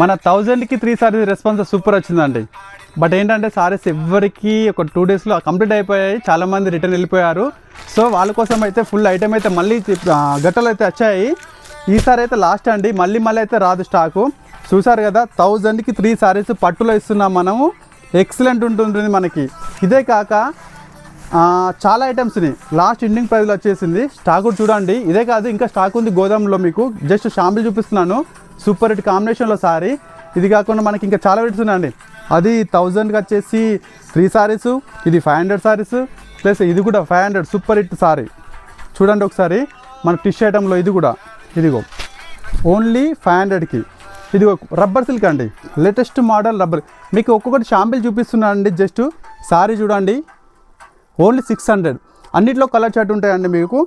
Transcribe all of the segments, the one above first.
మన 1000కి 3 saris response super వచ్చిందండి. But ఏంటంటే సారీస్ ఎవరికి ఒక 2 డేస్లో కంప్లీట్ అయిపోయాయి, చాలామంది రిటర్న్ వెళ్ళిపోయారు. సో వాళ్ళ కోసం అయితే ఫుల్ ఐటమ్ అయితే మళ్ళీ గట్టలు అయితే వచ్చాయి. ఈసారి అయితే లాస్ట్ అండి, మళ్ళీ అయితే రాదు స్టాకు. చూసారు కదా 1000కి 3 సారీస్ పట్టులో ఇస్తున్నాం మనము. ఎక్సలెంట్ ఉంటుంది మనకి. ఇదే కాక చాలా ఐటమ్స్ని లాస్ట్ ఎండింగ్ ప్రైస్లో వచ్చేసింది. స్టాక్ కూడా చూడండి. ఇదే కాదు ఇంకా స్టాక్ ఉంది గోదాంలో. మీకు జస్ట్ షాంపిల్ చూపిస్తున్నాను. సూపర్ హిట్ కాంబినేషన్లో సారీ. ఇది కాకుండా మనకి ఇంకా చాలా రేట్స్ ఉన్నాయండి. అది 1000కి వచ్చేసి 3 సారీస్, ఇది 500 సారీస్ ప్లస్ ఇది కూడా 500 సూపర్ హిట్ సారీ. చూడండి ఒకసారి మన టిష్ ఐటంలో ఇది కూడా, ఇదిగో ఓన్లీ 500కి. ఇది రబ్బర్ సిల్క్ అండి, లేటెస్ట్ మోడల్ రబ్బర్. మీకు ఒక్కొక్కటి షాంపిల్ చూపిస్తున్నాను అండి. జస్ట్ సారీ చూడండి, ఓన్లీ 600. అన్నిట్లో కలర్ చార్ట్ ఉంటాయండి మీకు.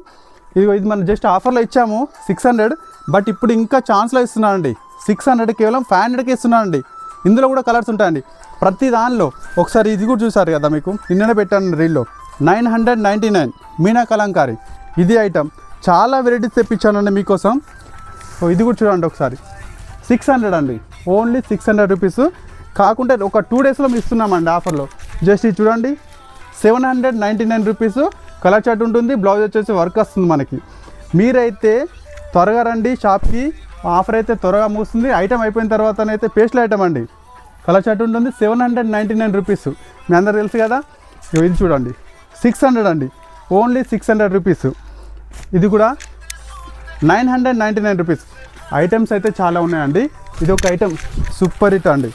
ఇది మనం జస్ట్ ఆఫర్లో ఇచ్చాము 600, బట్ ఇప్పుడు ఇంకా ఛాన్స్లో ఇస్తున్నానండి. 600 కేవలం 500కి ఇస్తున్నానండి. ఇందులో కూడా కలర్స్ ఉంటాయండి ప్రతి దానిలో. ఒకసారి ఇది కూడా చూసారు కదా, మీకు నిన్ననే పెట్టాను రీల్లో. 999 మీనా కలంకారీ ఇది ఐటమ్. చాలా వెరైటీస్ తెప్పించానండి మీకోసం. సో ఇది కూడా చూడండి ఒకసారి. 600 అండి, ఓన్లీ 600 రూపీస్. కాకుంటే ఒక 2 డేస్లో మేము ఇస్తున్నామండి ఆఫర్లో. జస్ట్ ఇది చూడండి 799 రూపీస్. కలర్ చార్ట్ ఉంటుంది, బ్లౌజ్ వచ్చేసి వర్క్ వస్తుంది మనకి. మీరైతే త్వరగా రండి షాప్కి. ఆఫర్ అయితే త్వరగా ముగుస్తుంది. ఐటమ్ అయిపోయిన తర్వాతనైతే పేస్టల్ ఐటమ్ అండి. కలర్ చార్ట్ ఉంటుంది, 799 రూపీస్. మీ అందరు తెలుసు కదా. ఇది చూడండి 600 అండి, ఓన్లీ 600 రూపీస్. ఇది కూడా 999 రూపీస్. ఐటమ్స్ అయితే చాలా ఉన్నాయండి. ఇది ఒక ఐటమ్ సూపర్ హిట్ అండి,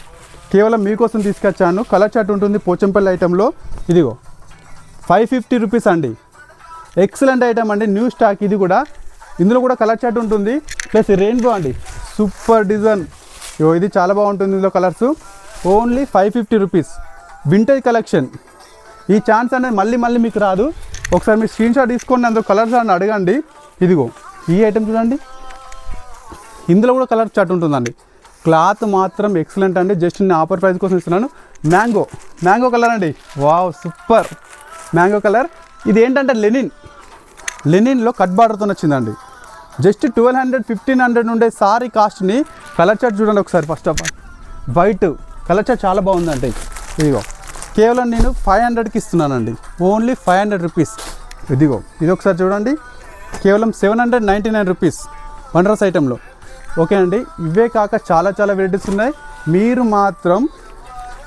కేవలం మీకోసం తీసుకొచ్చాను. కలర్ చార్ట్ ఉంటుంది పోచంపల్లి ఐటెంలో. ఇదిగో 550 రూపీస్ అండి. ఎక్సలెంట్ ఐటమ్ అండి, న్యూ స్టాక్. ఇది కూడా ఇందులో కూడా కలర్ చార్ట్ ఉంటుంది ప్లస్ రెయిన్బో అండి, సూపర్ డిజైన్. ఇది చాలా బాగుంటుంది. ఇందులో colours only 550 rupees. Vintage collection. ఈ ఛాన్స్ అనేది మళ్ళీ మీకు రాదు. ఒకసారి మీరు స్క్రీన్ షాట్ తీసుకోండి, అందులో కలర్స్ అని అడగండి. ఇదిగో ఈ ఐటమ్ చూడండి, ఇందులో కూడా కలర్ చార్ట్ ఉంటుందండి. క్లాత్ మాత్రం ఎక్సలెంట్ అండి. జస్ట్ నేను ఆఫర్ ప్రైస్ కోసం ఇస్తున్నాను. మ్యాంగో కలర్ అండి, వావ్ సూపర్ మ్యాంగో కలర్. ఇది ఏంటంటే లెనిన్లో కట్ బార్డర్తో వచ్చిందండి. జస్ట్ 1200 1500 ఉండే సారీ కాస్ట్ని కలర్ చార్ట్ చూడండి ఒకసారి. First of all white colour chart చాలా బాగుందండి. ఇదిగో కేవలం నేను 500కి ఇస్తున్నానండి, ఓన్లీ 500 రూపీస్. ఇదిగో ఇది ఒకసారి చూడండి, కేవలం 799 రూపీస్ వనరస్ ఐటెంలో. ఓకే అండి, ఇవే కాక చాలా వెరైటీస్ ఉన్నాయి. మీరు మాత్రం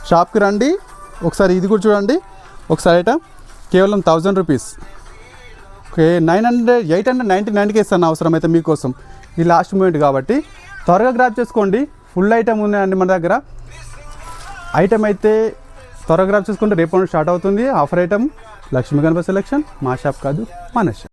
షాప్కి రండి. ఒకసారి ఇది కూడా చూడండి ఒకసారి. ఐటమ్ కేవలం 1000 రూపీస్. ఓకే 899కి ఇస్తాను అవసరమైతే మీకోసం. ఈ లాస్ట్ మూమెంట్ కాబట్టి త్వరగా గ్రాప్ చేసుకోండి. ఫుల్ ఐటమ్ ఉన్నాయండి మన దగ్గర. ఐటమ్ అయితే త్వరగా గ్రాప్ చేసుకుంటే రేపు స్టార్ట్ అవుతుంది offer item. Lakshmi Ganapati selection, మా షాప్ కాదు మన షాప్.